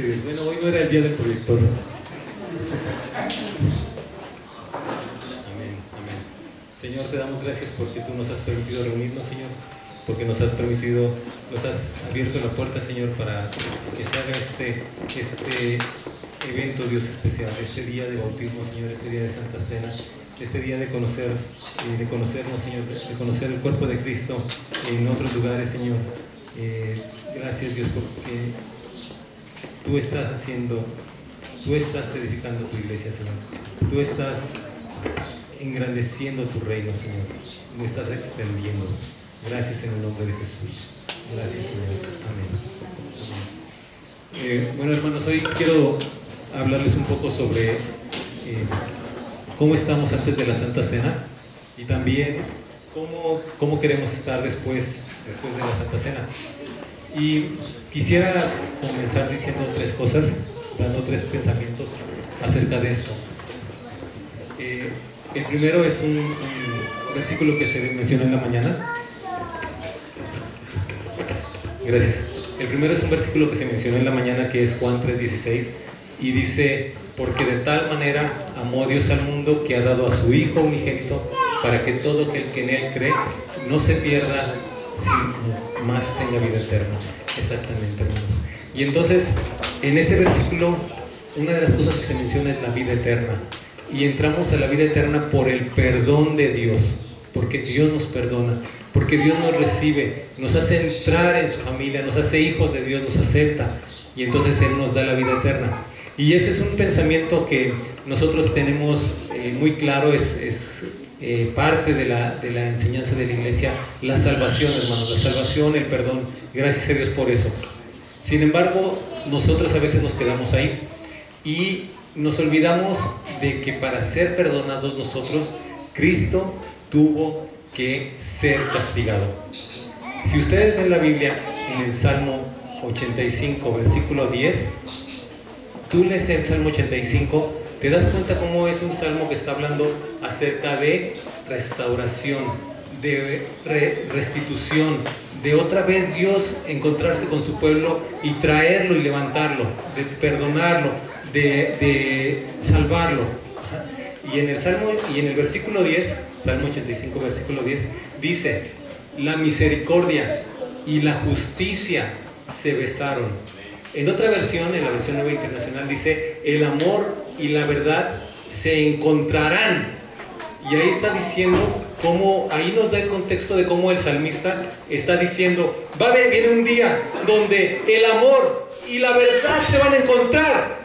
dice Dios. Bueno, hoy no era el día del proyector. Amén, amén. Señor, te damos gracias porque tú nos has permitido reunirnos, Señor, porque nos has abierto la puerta, Señor, para que se haga este evento, Dios, especial, este día de bautismo, Señor, este día de Santa Cena, este día de conocernos, Señor, de conocer el cuerpo de Cristo en otros lugares, Señor. Gracias, Dios, porque tú estás edificando tu iglesia, Señor. Tú estás engrandeciendo tu reino, Señor. Lo estás extendiendo. Gracias en el nombre de Jesús. Gracias, Señor. Amén. Bueno, hermanos, hoy quiero hablarles un poco sobre cómo estamos antes de la Santa Cena y también cómo queremos estar después de la Santa Cena. Y quisiera comenzar diciendo tres cosas, dando tres pensamientos acerca de esto. El primero es un versículo que se menciona en la mañana. Gracias. El primero es un versículo que se mencionó en la mañana, que es Juan 3:16, y dice: porque de tal manera amó Dios al mundo que ha dado a su Hijo unigénito, para que todo aquel que en Él cree no se pierda, sino más tenga vida eterna. Exactamente, hermanos. Y entonces, en ese versículo, una de las cosas que se menciona es la vida eterna. Y entramos a la vida eterna por el perdón de Dios, porque Dios nos perdona, porque Dios nos recibe, nos hace entrar en su familia, nos hace hijos de Dios, nos acepta, y entonces Él nos da la vida eterna. Y ese es un pensamiento que nosotros tenemos muy claro, es parte de la enseñanza de la iglesia, la salvación, hermanos, la salvación, el perdón. Gracias a Dios por eso. Sin embargo, nosotros a veces nos quedamos ahí y nos olvidamos de que para ser perdonados nosotros, Cristo tuvo que ser castigado. Si ustedes ven la Biblia en el Salmo 85, versículo 10, tú lees el Salmo 85, te das cuenta cómo es un salmo que está hablando acerca de restauración, de restitución, de otra vez Dios encontrarse con su pueblo y traerlo y levantarlo, de perdonarlo, de salvarlo. Y en el versículo 10, Salmo 85, versículo 10, dice: la misericordia y la justicia se besaron. En otra versión, en la versión Nueva Internacional, dice: el amor y la verdad se encontrarán. Y ahí está diciendo ahí nos da el contexto de cómo el salmista está diciendo: viene un día donde el amor y la verdad se van a encontrar.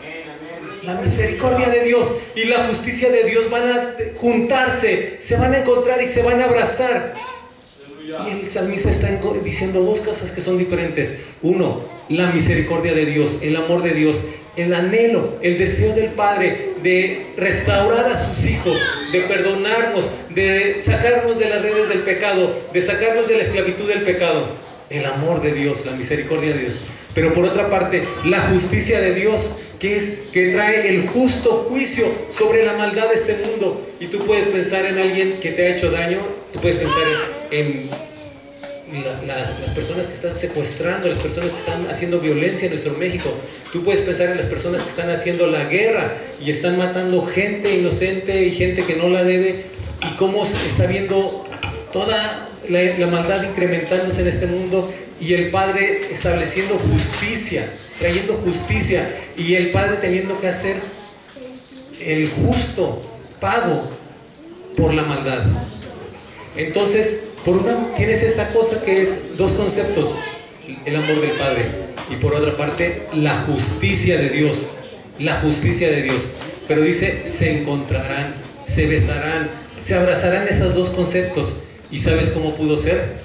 La misericordia de Dios y la justicia de Dios van a juntarse, se van a encontrar y se van a abrazar. Y el salmista está diciendo dos cosas que son diferentes. Uno, la misericordia de Dios, el amor de Dios, el anhelo, el deseo del Padre de restaurar a sus hijos, de perdonarnos, de sacarnos de las redes del pecado, de sacarnos de la esclavitud del pecado. El amor de Dios, la misericordia de Dios. Pero por otra parte, la justicia de Dios, que trae el justo juicio sobre la maldad de este mundo. Y tú puedes pensar en alguien que te ha hecho daño, tú puedes pensar en las personas que están secuestrando, las personas que están haciendo violencia en nuestro México. Tú puedes pensar en las personas que están haciendo la guerra y están matando gente inocente y gente que no la debe, y cómo se está viendo toda la maldad incrementándose en este mundo, y el Padre estableciendo justicia, trayendo justicia, y el Padre teniendo que hacer el justo pago por la maldad. Entonces, por una tienes esta cosa que es dos conceptos: el amor del Padre, y por otra parte la justicia de Dios, la justicia de Dios. Pero dice: se encontrarán, se besarán, se abrazarán, esos dos conceptos. ¿Y sabes cómo pudo ser?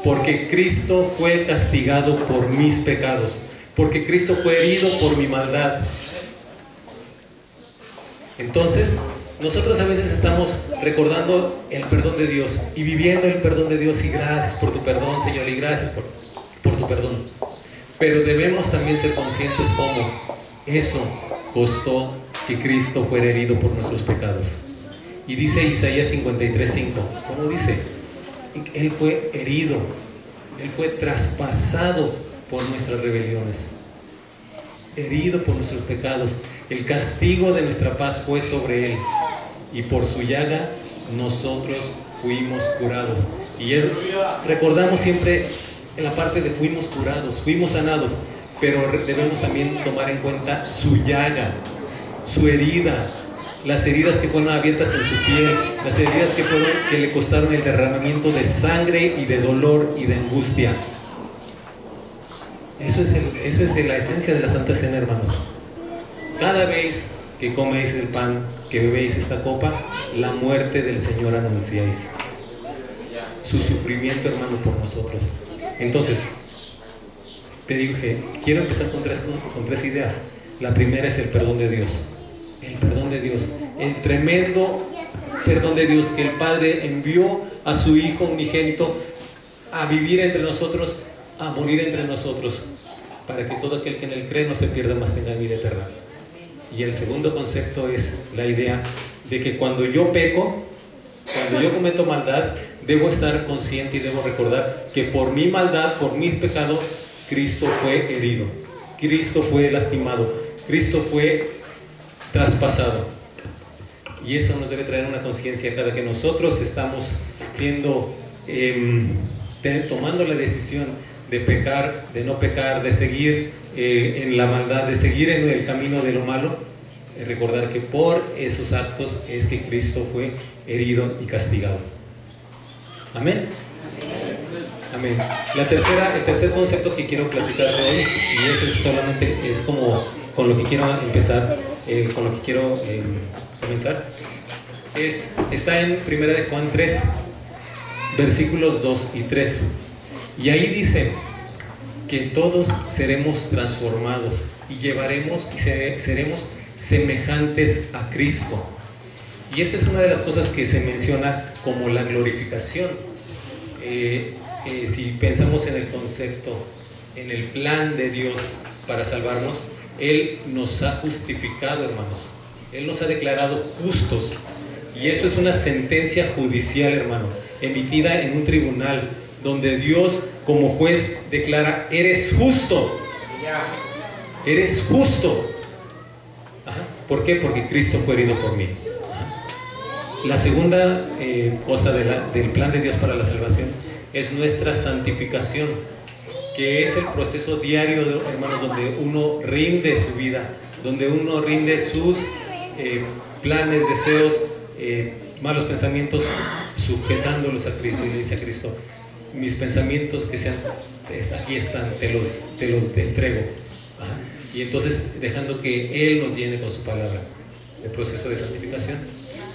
Porque Cristo fue castigado por mis pecados, porque Cristo fue herido por mi maldad. Entonces, nosotros a veces estamos recordando el perdón de Dios y viviendo el perdón de Dios, y gracias por tu perdón, Señor, y gracias por tu perdón. Pero debemos también ser conscientes cómo eso costó que Cristo fuera herido por nuestros pecados. Y dice Isaías 53:5, ¿cómo dice? Él fue herido, Él fue traspasado por nuestras rebeliones. herido por nuestros pecados, el castigo de nuestra paz fue sobre Él, y por su llaga nosotros fuimos curados. Y recordamos siempre en la parte de fuimos curados, fuimos sanados, pero debemos también tomar en cuenta su llaga, su herida, las heridas que fueron abiertas en su piel, las heridas que le costaron el derramamiento de sangre y de dolor y de angustia. Eso es la esencia de la Santa Cena, hermanos. Cada vez que coméis el pan, que bebéis esta copa, la muerte del Señor anunciáis. Su sufrimiento, hermano, por nosotros. Entonces, te dije, quiero empezar con tres ideas. La primera es el perdón de Dios. El perdón de Dios. El tremendo perdón de Dios, que el Padre envió a su Hijo unigénito a vivir entre nosotros, a morir entre nosotros, para que todo aquel que en él cree no se pierda, mas tenga vida eterna. Y el segundo concepto es la idea de que cuando yo peco, cuando yo cometo maldad, debo estar consciente y debo recordar que por mi maldad, por mi pecado, Cristo fue herido, Cristo fue lastimado, Cristo fue traspasado. Y eso nos debe traer una conciencia cada que nosotros estamos tomando la decisión de pecar, de no pecar, de seguir en la maldad, de seguir en el camino de lo malo. Recordar que por esos actos es que Cristo fue herido y castigado. Amén. Amén. El tercer concepto que quiero platicar hoy, y ese solamente es como con lo que quiero empezar, con lo que quiero comenzar, está en 1 de Juan 3, versículos 2 y 3. Y ahí dice que todos seremos transformados y llevaremos y seremos semejantes a Cristo. Y esta es una de las cosas que se menciona como la glorificación. Si pensamos en el concepto, en el plan de Dios para salvarnos, Él nos ha justificado, hermanos. Él nos ha declarado justos. Y esto es una sentencia judicial, hermano, emitida en un tribunal, donde Dios como juez declara: eres justo. Eres justo. Ajá. ¿Por qué? Porque Cristo fue herido por mí. Ajá. La segunda cosa del plan de Dios para la salvación es nuestra santificación, que es el proceso diario, hermanos, donde uno rinde su vida, donde uno rinde sus planes, deseos, malos pensamientos, sujetándolos a Cristo. Y le dice a Cristo: mis pensamientos que sean, aquí están, te los entrego. Ajá. Y entonces dejando que Él nos llene con su palabra, el proceso de santificación.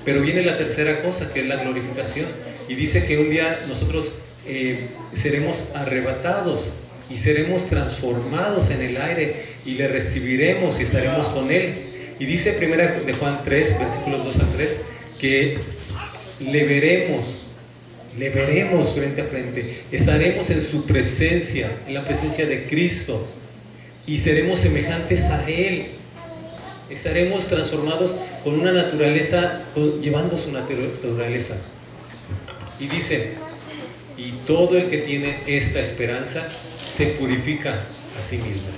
Pero viene la tercera cosa, que es la glorificación, y dice que un día nosotros seremos arrebatados y seremos transformados en el aire y le recibiremos y estaremos con Él. Y dice 1 de Juan 3, versículos 2 al 3, que le veremos frente a frente, estaremos en su presencia, en la presencia de Cristo, y seremos semejantes a Él. Estaremos transformados con una naturaleza, llevando su naturaleza. Y dice: y todo el que tiene esta esperanza se purifica a sí mismo.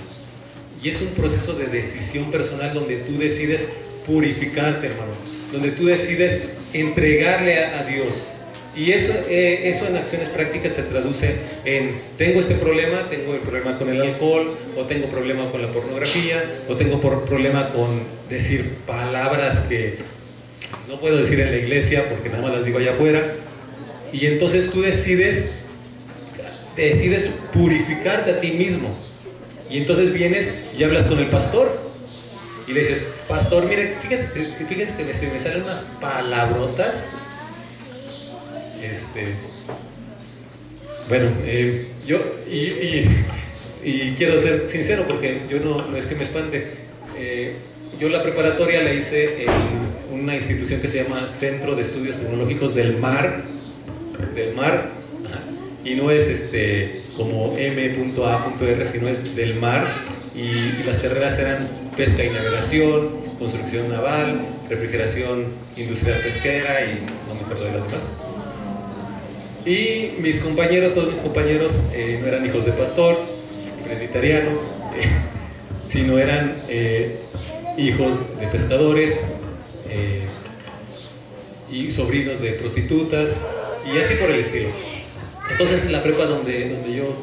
Y es un proceso de decisión personal donde tú decides purificarte, hermano, donde tú decides entregarle a Dios. Y eso en acciones prácticas se traduce en: tengo este problema, tengo el problema con el alcohol, o tengo problema con la pornografía, o tengo problema con decir palabras que no puedo decir en la iglesia porque nada más las digo allá afuera. Y entonces tú decides purificarte a ti mismo. Y entonces vienes y hablas con el pastor y le dices: pastor, mire, fíjese que me salen unas palabrotas. Bueno, yo y quiero ser sincero, porque yo no es que me espante. Yo la preparatoria la hice en una institución que se llama Centro de Estudios Tecnológicos del Mar, ajá, y no es como M.A.R, sino es del mar, y las carreras eran pesca y navegación, construcción naval, refrigeración industrial pesquera, y no me acuerdo de las demás. Y todos mis compañeros no eran hijos de pastor, presbiteriano, sino eran hijos de pescadores y sobrinos de prostitutas y así por el estilo. Entonces en la prepa donde yo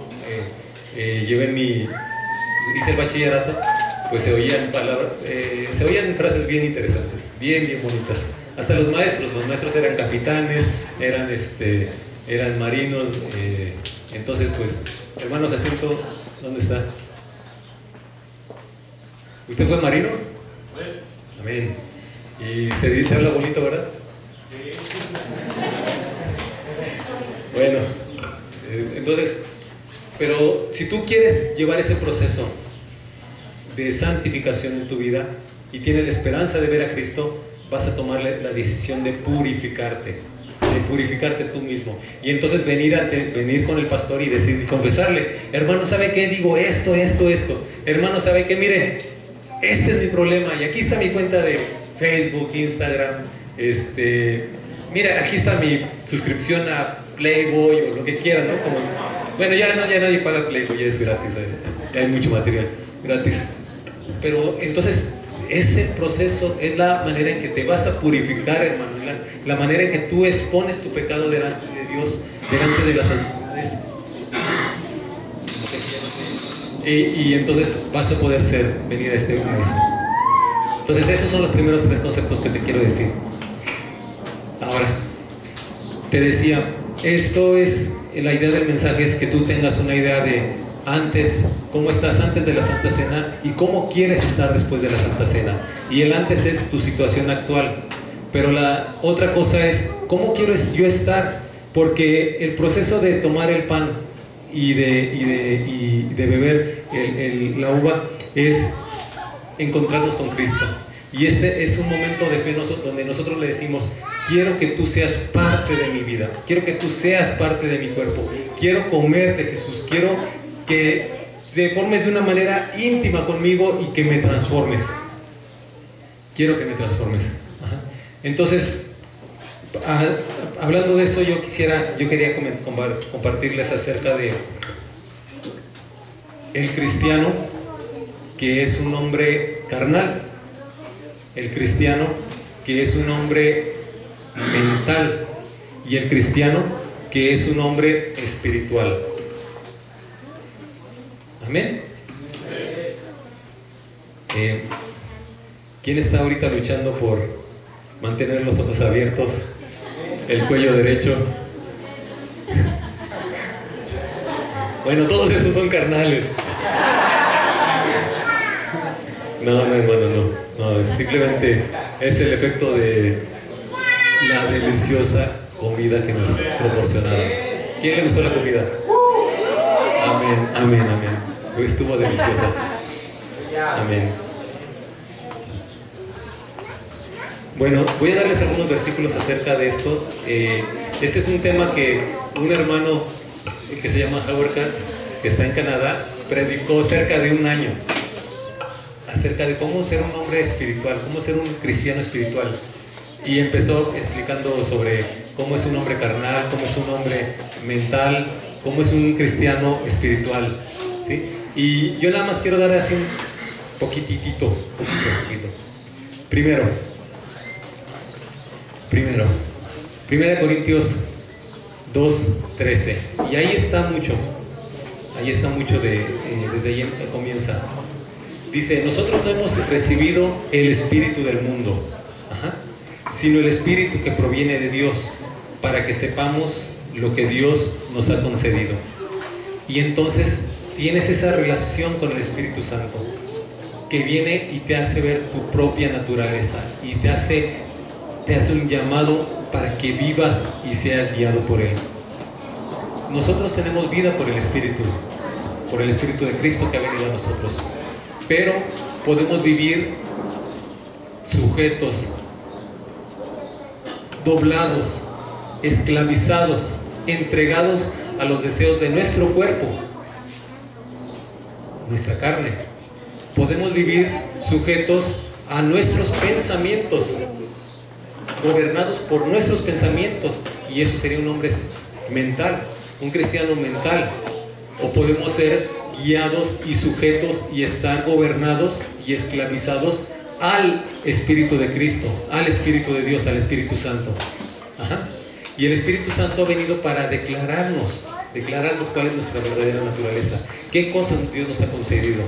hice el bachillerato, pues se oían palabras, se oían frases bien interesantes, bien bonitas. Hasta los maestros eran capitanes, eran marinos. Entonces, pues, hermano Jacinto, ¿dónde está? ¿Usted fue marino? Amén. Y se habla bonito, ¿verdad? Bueno, entonces, pero si tú quieres llevar ese proceso de santificación en tu vida y tienes la esperanza de ver a Cristo, vas a tomar la decisión de purificarte tú mismo. Y entonces venir con el pastor y decir, confesarle, hermano, ¿sabe qué? Digo esto. Hermano, ¿sabe qué? Mire, este es mi problema y aquí está mi cuenta de Facebook, Instagram, mira, aquí está mi suscripción a Playboy o lo que quieran, ¿no? Bueno, ya nadie paga Playboy, ya es gratis, ya hay mucho material gratis. Pero entonces ese proceso es la manera en que te vas a purificar, hermano, la manera en que tú expones tu pecado delante de Dios, delante de las autoridades. Y entonces vas a poder venir a eso. Entonces esos son los primeros 3 conceptos que te quiero decir. Ahora, te decía, esto es, la idea del mensaje es que tú tengas una idea de antes, cómo estás antes de la Santa Cena y cómo quieres estar después de la Santa Cena. Y el antes es tu situación actual, pero la otra cosa es cómo quiero yo estar, porque el proceso de tomar el pan y de beber la uva es encontrarnos con Cristo. Y este es un momento de fe donde nosotros le decimos, quiero que tú seas parte de mi vida, quiero que tú seas parte de mi cuerpo, quiero comerte, Jesús, quiero que te formes de una manera íntima conmigo y que me transformes. Quiero que me transformes. Ajá. Entonces, hablando de eso, yo quería compartirles acerca de el cristiano que es un hombre carnal, el cristiano que es un hombre mental y el cristiano que es un hombre espiritual. Amén. ¿Quién está ahorita luchando por mantener los ojos abiertos, el cuello derecho? Bueno, todos esos son carnales. No, hermano, no, simplemente es el efecto de la deliciosa comida que nos proporcionaron. ¿Quién le gustó la comida? Amén. Estuvo deliciosa. Amén. Bueno, voy a darles algunos versículos acerca de esto. Este es un tema que un hermano que se llama Howard Katz, que está en Canadá, predicó cerca de un año acerca de cómo ser un hombre espiritual, cómo ser un cristiano espiritual. Y empezó explicando sobre cómo es un hombre carnal, cómo es un hombre mental, cómo es un cristiano espiritual, ¿sí? Y yo nada más quiero dar así un poquitito. Primero, 1 Corintios 2:13. Y ahí está mucho desde ahí comienza. Dice, nosotros no hemos recibido el espíritu del mundo, sino el espíritu que proviene de Dios, para que sepamos lo que Dios nos ha concedido. Y entonces tienes esa relación con el Espíritu Santo, que viene y te hace ver tu propia naturaleza, y te hace un llamado para que vivas y seas guiado por Él. Nosotros tenemos vida por el Espíritu de Cristo que ha venido a nosotros, pero podemos vivir sujetos, doblados, esclavizados, entregados a los deseos de nuestro cuerpo, nuestra carne. Podemos vivir sujetos a nuestros pensamientos, gobernados por nuestros pensamientos, y eso sería un hombre mental, un cristiano mental. O podemos ser guiados y sujetos y estar gobernados y esclavizados al Espíritu de Cristo, al Espíritu de Dios, al Espíritu Santo. Ajá. Y el Espíritu Santo ha venido para declararnos cuál es nuestra verdadera naturaleza, qué cosas Dios nos ha concedido.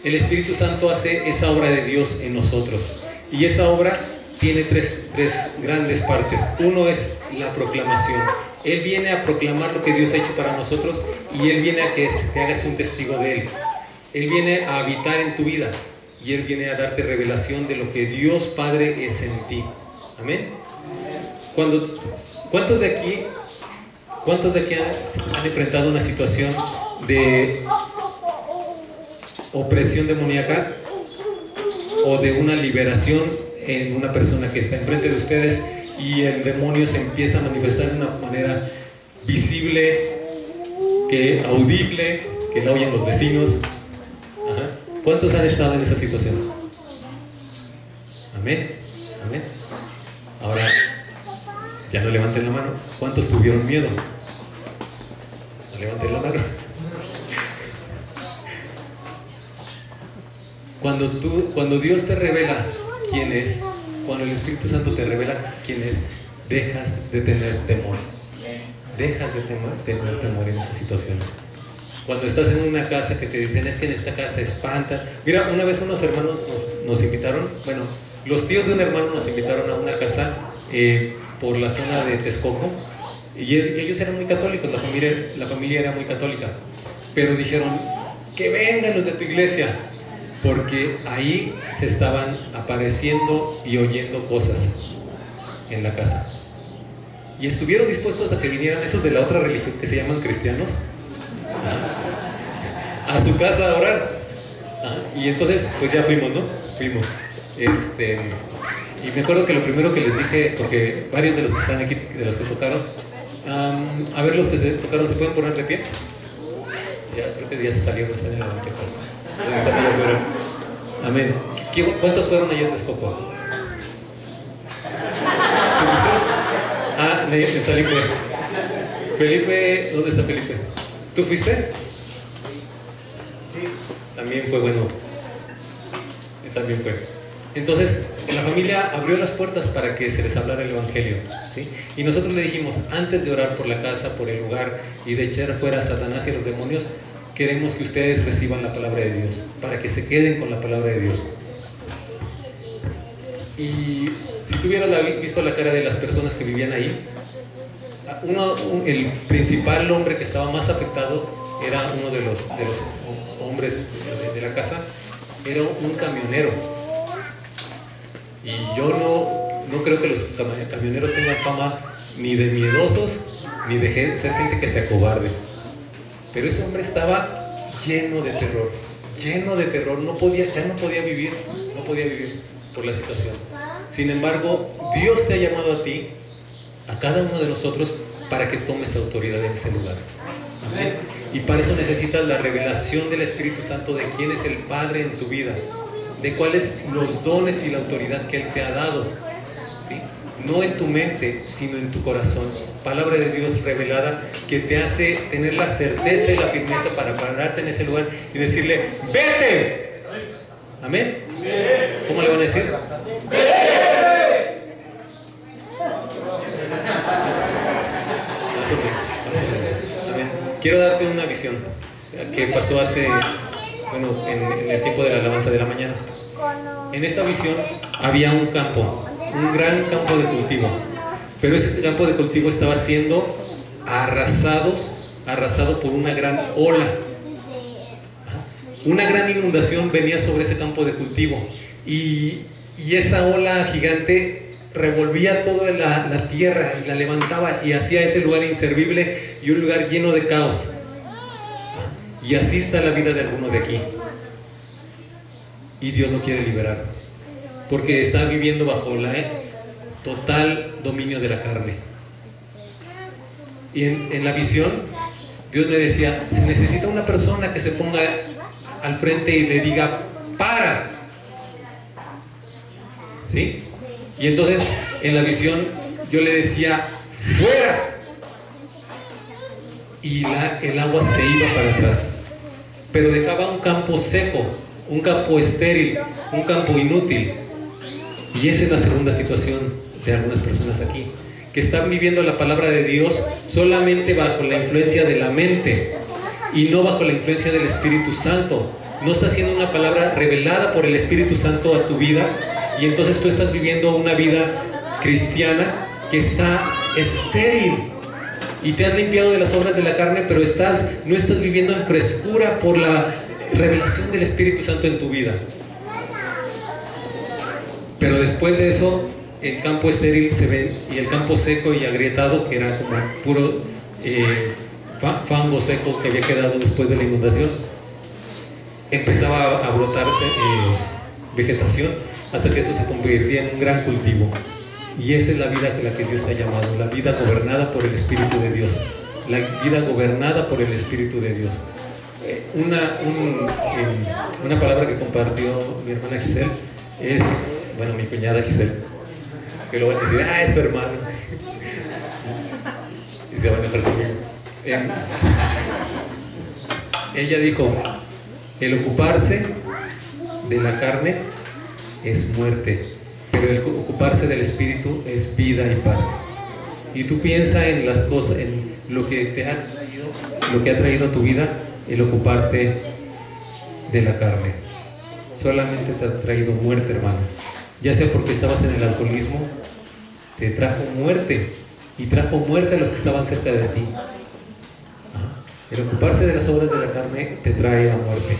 El Espíritu Santo hace esa obra de Dios en nosotros, y esa obra tiene tres grandes partes. Uno es la proclamación. Él viene a proclamar lo que Dios ha hecho para nosotros, y Él viene a que te hagas un testigo de Él. Él viene a habitar en tu vida, y Él viene a darte revelación de lo que Dios Padre es en ti. Amén. ¿Cuántos de aquí han enfrentado una situación de opresión demoníaca o de una liberación en una persona que está enfrente de ustedes y el demonio se empieza a manifestar de una manera visible, audible, que la oyen los vecinos? Ajá. ¿Cuántos han estado en esa situación? Amén, amén. Ahora, ya no levanten la mano. ¿Cuántos tuvieron miedo? No levanten la mano. Cuando Dios te revela quién es, cuando el Espíritu Santo te revela quién es, dejas de tener temor. Dejas de tener temor en esas situaciones. Cuando estás en una casa que te dicen, es que en esta casa espantan. Mira, una vez unos hermanos nos invitaron, bueno, los tíos de un hermano nos invitaron a una casa por la zona de Texcoco, y ellos eran muy católicos, la familia era muy católica, pero dijeron, que vengan los de tu iglesia, porque ahí se estaban apareciendo y oyendo cosas en la casa. Y estuvieron dispuestos a que vinieran esos de la otra religión que se llaman cristianos a su casa a orar. Y entonces pues ya fuimos, ¿no? Fuimos. Y me acuerdo que lo primero que les dije, porque varios de los que están aquí, de los que tocaron, a ver, los que se tocaron, ¿se pueden poner de pie? Ya, creo que ya se salieron, están en la banqueta. Amén. ¿Cuántos fueron allá en Texcoco? ¿Tú fuiste? Ah, Felipe. Felipe, ¿dónde está Felipe? ¿Tú fuiste? Sí. También fue bueno. También fue. Entonces, la familia abrió las puertas para que se les hablara el Evangelio, ¿sí? Y nosotros le dijimos, antes de orar por la casa, por el lugar y de echar fuera a Satanás y a los demonios, queremos que ustedes reciban la palabra de Dios, para que se queden con la palabra de Dios. Y si tuvieran visto la cara de las personas que vivían ahí, el principal hombre que estaba más afectado era uno de los hombres de la casa, era un camionero. Y yo no creo que los camioneros tengan fama ni de miedosos, ni de ser gente que se acobarde. Pero ese hombre estaba lleno de terror, ya no podía vivir por la situación. Sin embargo, Dios te ha llamado a ti, a cada uno de nosotros, para que tomes autoridad en ese lugar. Amén. Y para eso necesitas la revelación del Espíritu Santo de quién es el Padre en tu vida, de cuáles los dones y la autoridad que Él te ha dado, ¿sí? No en tu mente, sino en tu corazón. Palabra de Dios revelada que te hace tener la certeza y la firmeza para pararte en ese lugar y decirle, ¡vete! ¿Amén? ¿Cómo le van a decir? ¡Vete! Más o menos. Amén. Quiero darte una visión que pasó en el tiempo de la alabanza de la mañana. En esta visión había un campo, un gran campo de cultivo, pero ese campo de cultivo estaba siendo arrasado por una gran ola. Una gran inundación venía sobre ese campo de cultivo y esa ola gigante revolvía toda la tierra y la levantaba y hacía ese lugar inservible y un lugar lleno de caos. Y así está la vida de alguno de aquí. Y Dios lo quiere liberar, porque está viviendo bajo el total dominio de la carne. Y en la visión, Dios me decía, se necesita una persona que se ponga al frente y le diga, ¡para! ¿Sí? Y entonces, en la visión, yo le decía, ¡fuera! Y el agua se iba para atrás. pero dejaba un campo seco, un campo estéril, un campo inútil. Y esa es la segunda situación de algunas personas aquí, que están viviendo la palabra de Dios solamente bajo la influencia de la mente y no bajo la influencia del Espíritu Santo. No está siendo una palabra revelada por el Espíritu Santo a tu vida, y entonces tú estás viviendo una vida cristiana que está estéril, y te has limpiado de las obras de la carne, pero no estás viviendo en frescura por la revelación del Espíritu Santo en tu vida. Pero después de eso, el campo estéril se ve, y el campo seco y agrietado, que era como puro fango seco que había quedado después de la inundación, empezaba a brotarse vegetación, hasta que eso se convertía en un gran cultivo. Y esa es la vida que la que Dios te ha llamado, la vida gobernada por el Espíritu de Dios, la vida gobernada por el Espíritu de Dios. Una palabra que compartió mi hermana Giselle es, bueno, mi cuñada Giselle, que luego van a decir, es tu hermano, y se va a enojar conmigo. Ella dijo, el ocuparse de la carne es muerte, pero el ocuparse del Espíritu es vida y paz. Y tú piensas en las cosas, en lo que te ha traído, lo que ha traído a tu vida, el ocuparte de la carne. Solamente te ha traído muerte, hermano. Ya sea porque estabas en el alcoholismo, te trajo muerte, y trajo muerte a los que estaban cerca de ti. El ocuparse de las obras de la carne te trae a muerte,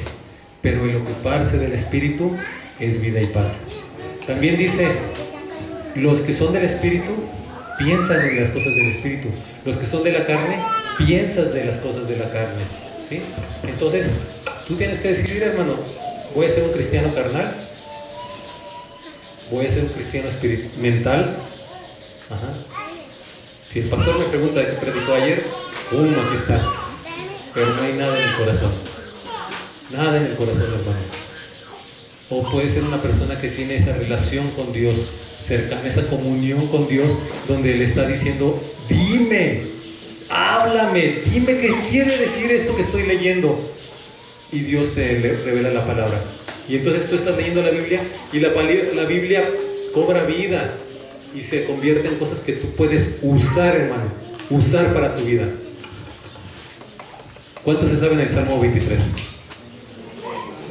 pero el ocuparse del Espíritu es vida y paz. También dice, los que son del Espíritu piensan en las cosas del Espíritu, los que son de la carne piensan de las cosas de la carne, ¿sí? Entonces tú tienes que decidir, hermano, ¿voy a ser un cristiano carnal? ¿Voy a ser un cristiano mental? Si el pastor me pregunta de qué predicó ayer, aquí está, pero no hay nada en el corazón, nada en el corazón, hermano. O puede ser una persona que tiene esa relación con Dios cercana, esa comunión con Dios, donde le está diciendo, dime, háblame, dime qué quiere decir esto que estoy leyendo, y Dios te revela la palabra. Y entonces tú estás leyendo la Biblia, y la Biblia cobra vida y se convierte en cosas que tú puedes usar, hermano, usar para tu vida. ¿Cuántos se saben el Salmo 23?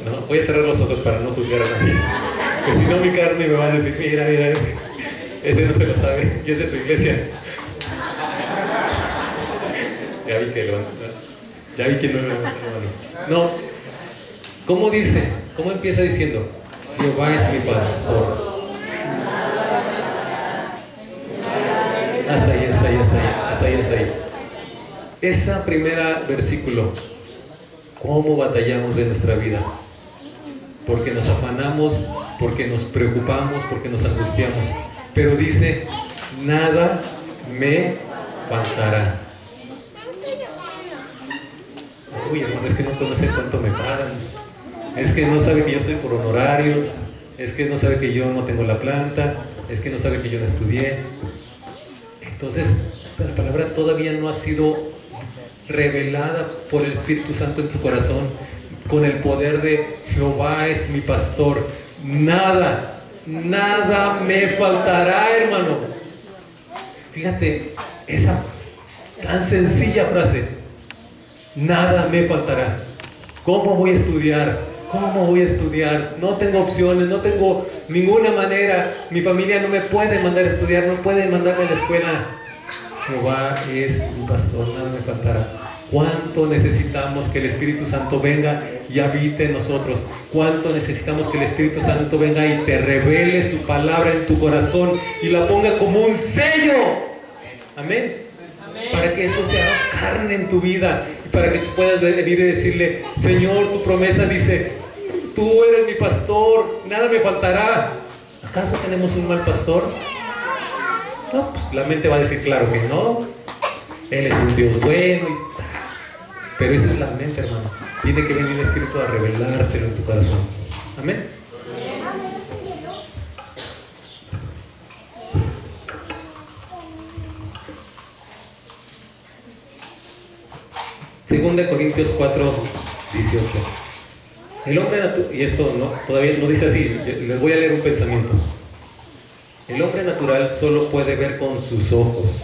¿No? Voy a cerrar los ojos para no juzgar a nadie, que si no mi carne me va a decir, mira, ese no se lo sabe, y es de tu iglesia. Ya vi que no lo levantó. No, ¿cómo dice? ¿Cómo empieza diciendo? Jehová es mi pastor. Hasta ahí. Esa primera versículo, ¿cómo batallamos en nuestra vida? Porque nos afanamos, porque nos preocupamos, porque nos angustiamos. Pero dice, nada me faltará. Uy, hermano, es que no conocen cuánto me pagan. Es que no sabe que yo estoy por honorarios. Es que no sabe que yo no tengo la planta. Es que no sabe que yo no estudié. Entonces, la palabra todavía no ha sido revelada por el Espíritu Santo en tu corazón, con el poder de Jehová es mi pastor. Nada me faltará, hermano. Fíjate, esa tan sencilla frase, nada me faltará. ¿Cómo voy a estudiar? No tengo opciones, no tengo ninguna manera. Mi familia no me puede mandar a estudiar, no puede mandarme a la escuela. Jehová es mi pastor, nada me faltará. ¿Cuánto necesitamos que el Espíritu Santo venga y habite en nosotros? ¿Cuánto necesitamos que el Espíritu Santo venga y te revele su palabra en tu corazón y la ponga como un sello? Amén. Para que eso sea carne en tu vida y para que tú puedas venir y decirle, Señor, tu promesa dice, tú eres mi pastor, nada me faltará. ¿Acaso tenemos un mal pastor? No, pues la mente va a decir, claro que no. Él es un Dios bueno. Pero esa es la mente, hermano. Tiene que venir el Espíritu a revelártelo en tu corazón. Amén. Segunda Corintios 4, 18. El hombre natural, y esto no, todavía no dice así, les voy a leer un pensamiento. El hombre natural solo puede ver con sus ojos.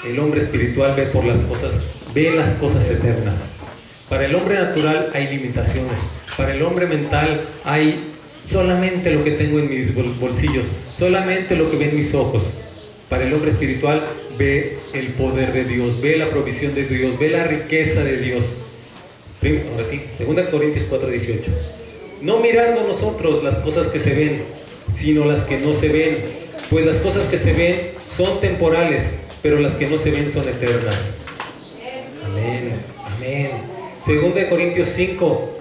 El hombre espiritual ve las cosas eternas. Para el hombre natural hay limitaciones. Para el hombre mental hay solamente lo que tengo en mis bolsillos, solamente lo que ven mis ojos. Para el hombre espiritual ve el poder de Dios, ve la provisión de Dios, ve la riqueza de Dios. Ahora sí, 2 Corintios 4:18. No mirando nosotros las cosas que se ven, sino las que no se ven, pues las cosas que se ven son temporales, pero las que no se ven son eternas. Amén, amén. 2 Corintios 5,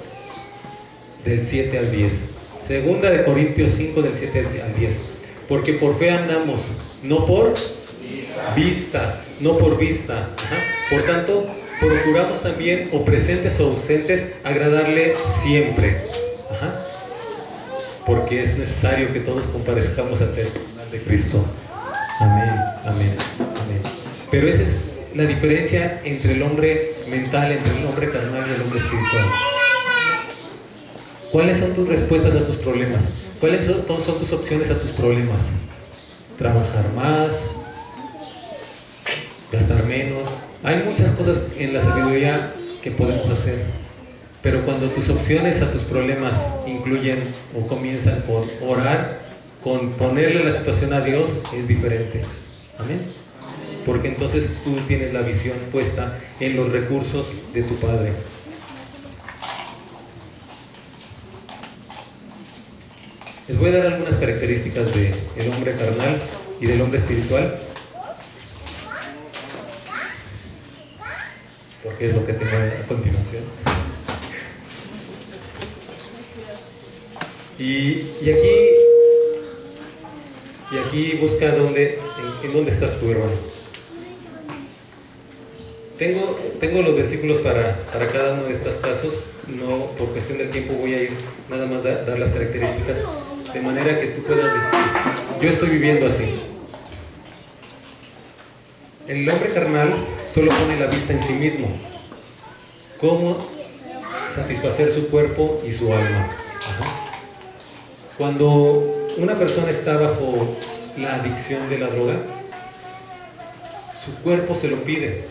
del 7 al 10. 2 Corintios 5, del 7 al 10. Porque por fe andamos, no por vista, no por vista. Ajá. Por tanto, procuramos también, o presentes o ausentes, agradarle siempre. Ajá. Porque es necesario que todos comparezcamos ante el tribunal de Cristo. Amén, amén, amén. Pero esa es la diferencia entre el hombre mental, entre el hombre carnal y el hombre espiritual. ¿Cuáles son tus respuestas a tus problemas? ¿Cuáles son tus opciones a tus problemas? Trabajar más, gastar menos. Hay muchas cosas en la sabiduría que podemos hacer, pero cuando tus opciones a tus problemas incluyen o comienzan con orar, con ponerle la situación a Dios, es diferente. Amén. Porque entonces tú tienes la visión puesta en los recursos de tu Padre. Les voy a dar algunas características del hombre carnal y del hombre espiritual, porque es lo que tengo a continuación. Y aquí busca en dónde estás tú, hermano. Tengo los versículos para cada uno de estos casos. No, por cuestión del tiempo voy a ir nada más dar las características, de manera que tú puedas decir, yo estoy viviendo así. El hombre carnal solo pone la vista en sí mismo, cómo satisfacer su cuerpo y su alma. Ajá. Cuando una persona está bajo la adicción de la droga, su cuerpo se lo pide.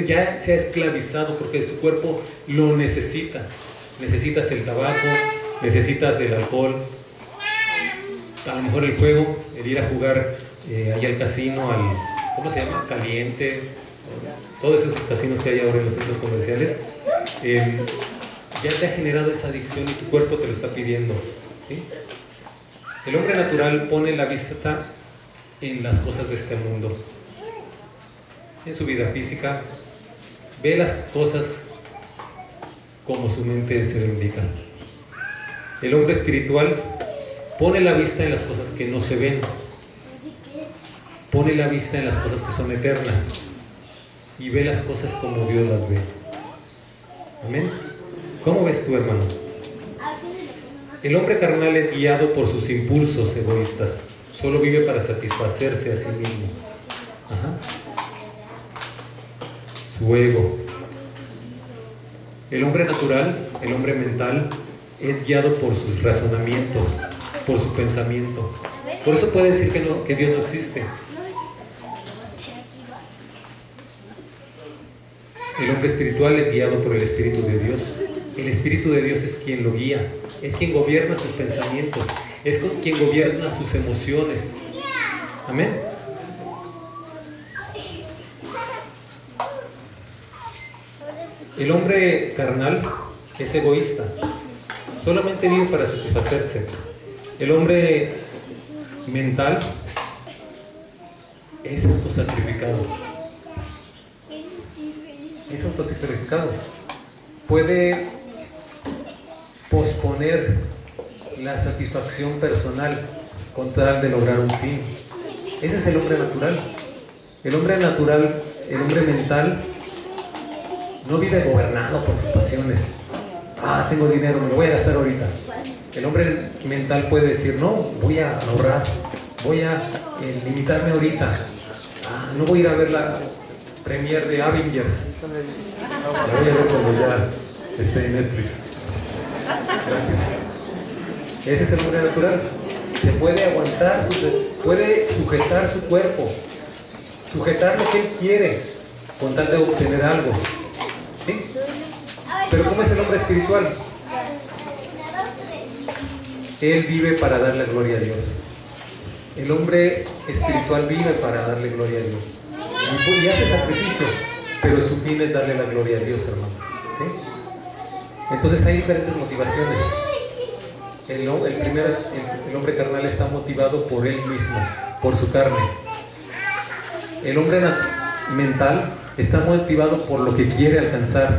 Ya se ha esclavizado porque su cuerpo lo necesita. Necesitas el tabaco, necesitas el alcohol, a lo mejor el juego, el ir a jugar ahí al casino, ¿cómo se llama? Caliente, todos esos casinos que hay ahora en los centros comerciales. Ya te ha generado esa adicción y tu cuerpo te lo está pidiendo, ¿sí? El hombre natural pone la vista en las cosas de este mundo, en su vida física, ve las cosas como su mente se lo indica. El hombre espiritual pone la vista en las cosas que no se ven, pone la vista en las cosas que son eternas y ve las cosas como Dios las ve. Amén. ¿Cómo ves tú, hermano? El hombre carnal es guiado por sus impulsos egoístas, solo vive para satisfacerse a sí mismo. Ajá. Su ego. El hombre natural, el hombre mental, es guiado por sus razonamientos, por su pensamiento. Por eso puede decir que Dios no existe. El hombre espiritual es guiado por el Espíritu de Dios. El Espíritu de Dios es quien lo guía, es quien gobierna sus pensamientos, es quien gobierna sus emociones. Amén. El hombre carnal es egoísta, solamente vive para satisfacerse. El hombre mental es autosacrificado. Es autosacrificado. Puede posponer la satisfacción personal con tal de lograr un fin. Ese es el hombre natural. El hombre natural, el hombre mental, no vive gobernado por sus pasiones. Tengo dinero, me lo voy a gastar ahorita. El hombre mental puede decir, no, voy a ahorrar, voy a limitarme ahorita. No voy a ir a ver la premier de Avengers. La voy a ver cuando ya esté en Netflix. Gratis. Ese es el hombre natural. Se puede aguantar, puede sujetar su cuerpo, sujetar lo que él quiere, con tal de obtener algo. ¿Sí? Pero ¿cómo es el hombre espiritual? Él vive para darle gloria a Dios. El hombre espiritual vive para darle gloria a Dios. Y hace sacrificios, pero su fin es darle la gloria a Dios, hermano. ¿Sí? Entonces hay diferentes motivaciones. El hombre carnal está motivado por él mismo, por su carne. El hombre mental está motivado por lo que quiere alcanzar.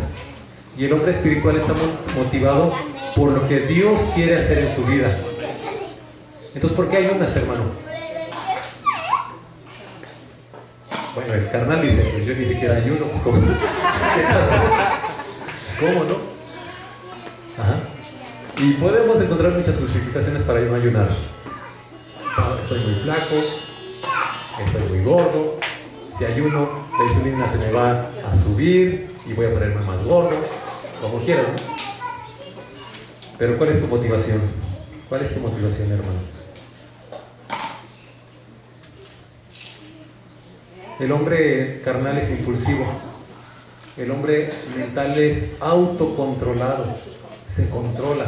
Y el hombre espiritual está motivado por lo que Dios quiere hacer en su vida. Entonces, ¿por qué ayunas, hermano? Bueno, el carnal dice, pues yo ni siquiera ayuno, pues ¿cómo? ¿Qué pasa? Pues ¿cómo, no? Ajá. Y podemos encontrar muchas justificaciones para no ayunar. Estoy muy flaco, estoy muy gordo, si ayuno, la insulina se me va a subir y voy a ponerme más gordo, como quieras, ¿no? Pero ¿cuál es tu motivación? ¿Cuál es tu motivación, hermano? El hombre carnal es impulsivo. El hombre mental es autocontrolado. Se controla.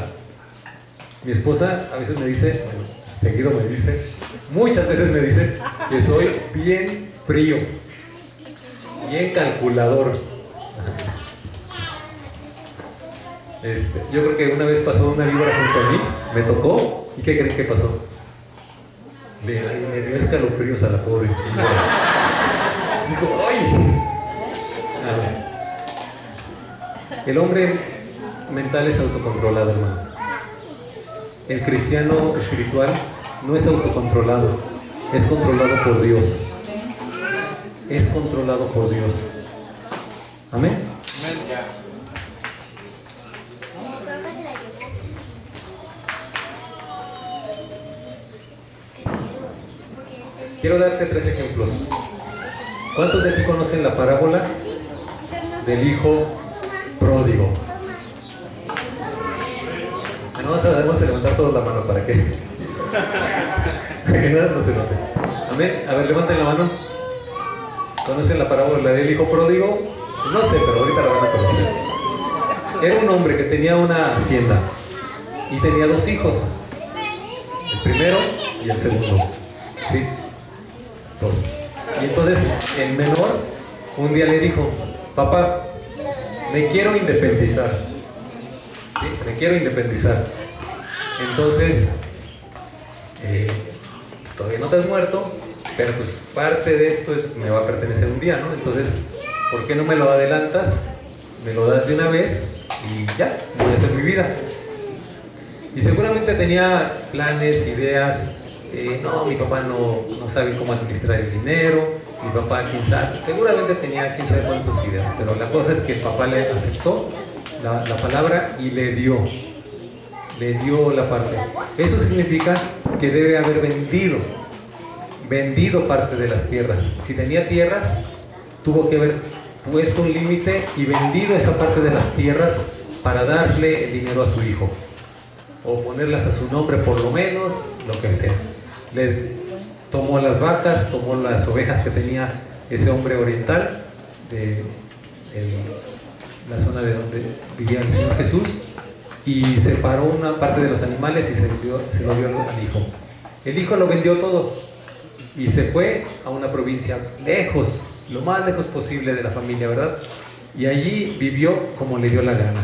Mi esposa a veces me dice, bueno, seguido me dice, muchas veces me dice que soy bien frío, bien calculador. Yo creo que una vez pasó una víbora junto a mí, me tocó, ¿y qué creen que pasó? Le dio escalofríos a la pobre víbora. Dijo, ¡ay! El hombre mental es autocontrolado, hermano. El cristiano espiritual no es autocontrolado, es controlado por Dios. Es controlado por Dios. Amén. Quiero darte 3 ejemplos. ¿Cuántos de ti conocen la parábola del hijo pródigo? Vamos a levantar toda la mano para que nada no se note. Amén. A ver, levanten la mano. ¿Conocen la parábola del hijo pródigo? No sé, pero ahorita la van a conocer. Era un hombre que tenía una hacienda y tenía 2 hijos. El primero y el segundo. ¿Sí? 2. Y entonces el menor un día le dijo, papá, me quiero independizar. ¿Sí? Me quiero independizar. Entonces, todavía no te has muerto, pero pues parte de esto me va a pertenecer un día, ¿no? Entonces, ¿por qué no me lo adelantas? Me lo das de una vez y ya, voy a hacer mi vida. Y seguramente tenía planes, ideas. No, mi papá no sabe cómo administrar el dinero, mi papá quién sabe, seguramente tenía quién sabe cuántas ideas, pero la cosa es que el papá le aceptó la palabra y le dio la parte. Eso significa que debe haber vendido parte de las tierras. Si tenía tierras, tuvo que haber puesto un límite y vendido esa parte de las tierras para darle el dinero a su hijo, o ponerlas a su nombre por lo menos, lo que sea. Le tomó las vacas, tomó las ovejas que tenía ese hombre oriental de la zona de donde vivía el Señor Jesús, y separó una parte de los animales y se lo dio al hijo. El hijo lo vendió todo y se fue a una provincia lejos, lo más lejos posible de la familia, ¿verdad? Y allí vivió como le dio la gana.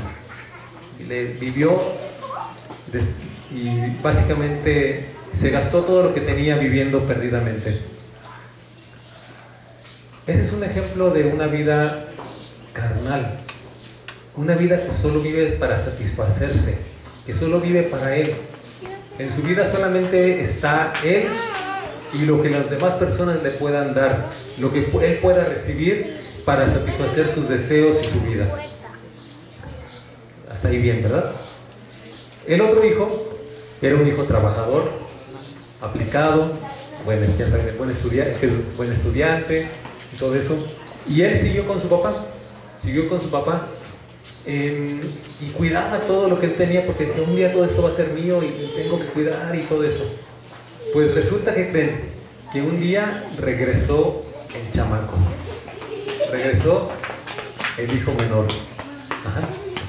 Y básicamente se gastó todo lo que tenía viviendo perdidamente. Ese es un ejemplo de una vida carnal, una vida que solo vive para satisfacerse, que solo vive para él. En su vida solamente está él y lo que las demás personas le puedan dar, lo que él pueda recibir para satisfacer sus deseos y su vida. Hasta ahí bien, ¿verdad? El otro hijo era un hijo trabajador, aplicado, buen estudiante y todo eso, Y él siguió con su papá, y cuidaba todo lo que él tenía, porque decía, un día todo esto va a ser mío y tengo que cuidar y todo eso. Pues resulta que creen que un día regresó el chamaco, regresó el hijo menor. Ajá.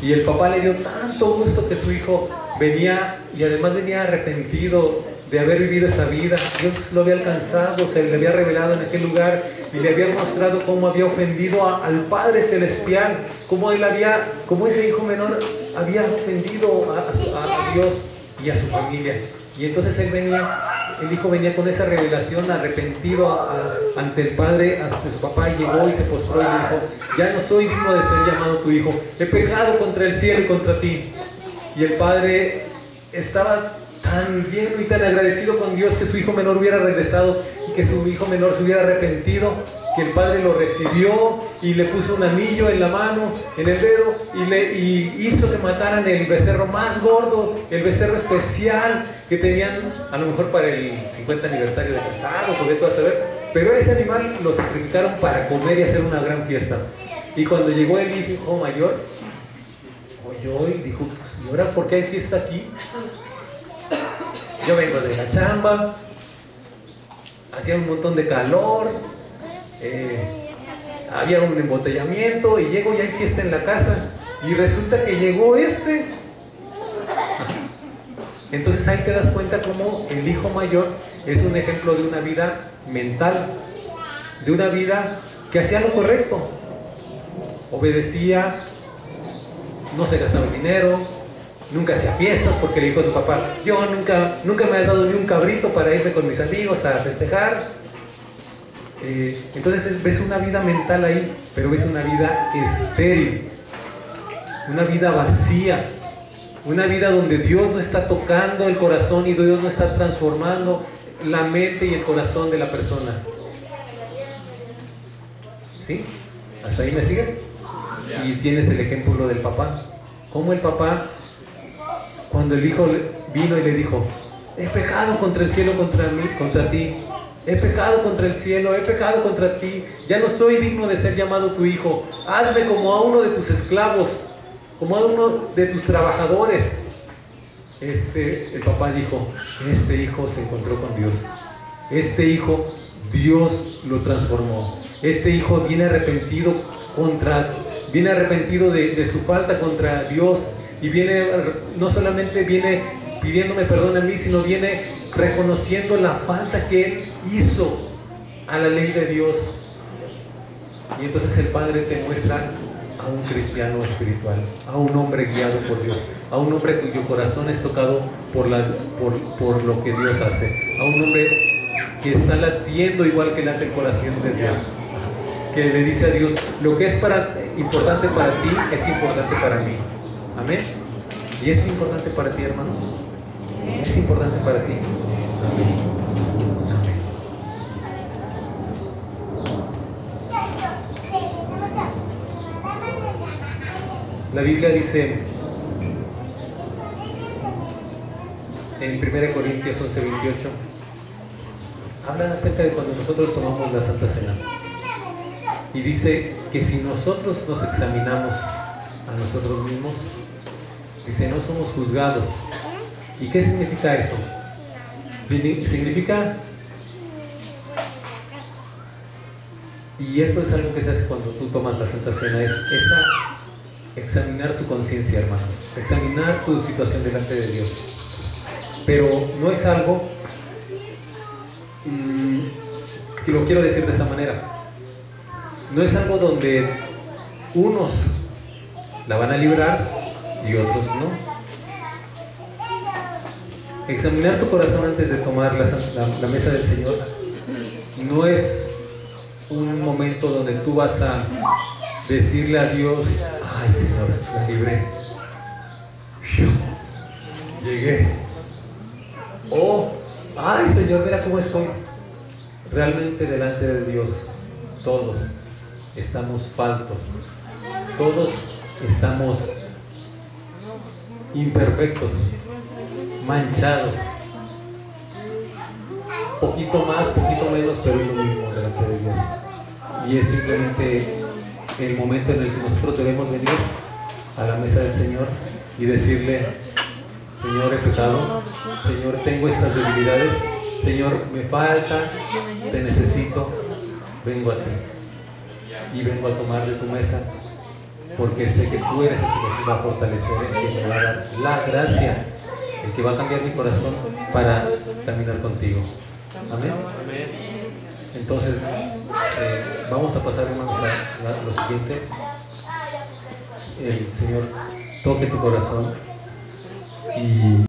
Y el papá le dio tanto gusto que su hijo venía, y además venía arrepentido de haber vivido esa vida. Dios lo había alcanzado, se le había revelado en aquel lugar y le había mostrado cómo había ofendido al Padre Celestial, cómo ese hijo menor había ofendido a Dios y a su familia. Y entonces el hijo venía con esa revelación, arrepentido ante el Padre, ante su papá, y llegó y se postró y le dijo, ya no soy digno de ser llamado tu hijo, he pecado contra el cielo y contra ti. Y el Padre estaba tan lleno y tan agradecido con Dios que su hijo menor hubiera regresado y que su hijo menor se hubiera arrepentido, que el Padre lo recibió y le puso un anillo en la mano, en el dedo, y hizo que mataran el becerro más gordo, el becerro especial que tenían a lo mejor para el 50 aniversario de casados, o vete a saber, pero ese animal lo sacrificaron para comer y hacer una gran fiesta. Y cuando llegó el hijo mayor, oyó y dijo, pues, ¿y ahora por qué hay fiesta aquí? Yo vengo de la chamba, hacía un montón de calor, había un embotellamiento, y llego y hay fiesta en la casa, y resulta que llegó este. Entonces ahí te das cuenta cómo el hijo mayor es un ejemplo de una vida mental, de una vida que hacía lo correcto, obedecía, no se gastaba el dinero, nunca hacía fiestas, porque le dijo a su papá, yo nunca me has dado ni un cabrito para irme con mis amigos a festejar. Entonces ves una vida mental ahí, pero ves una vida estéril, una vida vacía, una vida donde Dios no está tocando el corazón y Dios no está transformando la mente y el corazón de la persona. ¿Sí? ¿Hasta ahí me sigue? Y tienes el ejemplo del papá. Como el papá, cuando el hijo vino y le dijo, he pecado contra el cielo, contra ti, he pecado contra el cielo, he pecado contra ti, ya no soy digno de ser llamado tu hijo, hazme como a uno de tus esclavos, como a uno de tus trabajadores. El papá dijo, este hijo se encontró con Dios, este hijo Dios lo transformó, este hijo viene arrepentido de su falta contra Dios, y no solamente viene pidiéndome perdón a mí, sino viene reconociendo la falta que él hizo a la ley de Dios. Y entonces el Padre te muestra a un cristiano espiritual, a un hombre guiado por Dios, a un hombre cuyo corazón es tocado por lo que Dios hace, a un hombre que está latiendo igual que late el corazón de Dios, que le dice a Dios, lo que es importante para ti es importante para mí. Amén. ¿Y es importante para ti, hermano? ¿Es importante para ti? Amén. La Biblia dice en 1 Corintios 11:28, habla acerca de cuando nosotros tomamos la Santa Cena, y dice que si nosotros nos examinamos a nosotros mismos, dice, no somos juzgados. ¿Y qué significa eso? Significa, y esto es algo que se hace cuando tú tomas la Santa Cena, es examinar tu conciencia, hermano, examinar tu situación delante de Dios. Pero no es algo, que lo quiero decir de esa manera, no es algo donde unos la van a librar y otros no. Examinar tu corazón antes de tomar la mesa del Señor no es un momento donde tú vas a decirle a Dios, ay Señor, la libré, llegué, o ay Señor, mira cómo estoy. Realmente delante de Dios todos estamos faltos, todos estamos imperfectos, manchados, poquito más, poquito menos, pero es lo mismo delante de Dios. y es simplemente el momento en el que nosotros debemos venir a la mesa del Señor y decirle: Señor, he pecado, Señor, tengo estas debilidades, Señor, me falta, te necesito, vengo a ti y vengo a tomar de tu mesa, porque sé que tú eres el que me va a fortalecer, el que me va a dar la gracia, el que va a cambiar mi corazón para caminar contigo. Amén. Entonces, vamos a pasar, hermanos, a lo siguiente. El Señor toque tu corazón y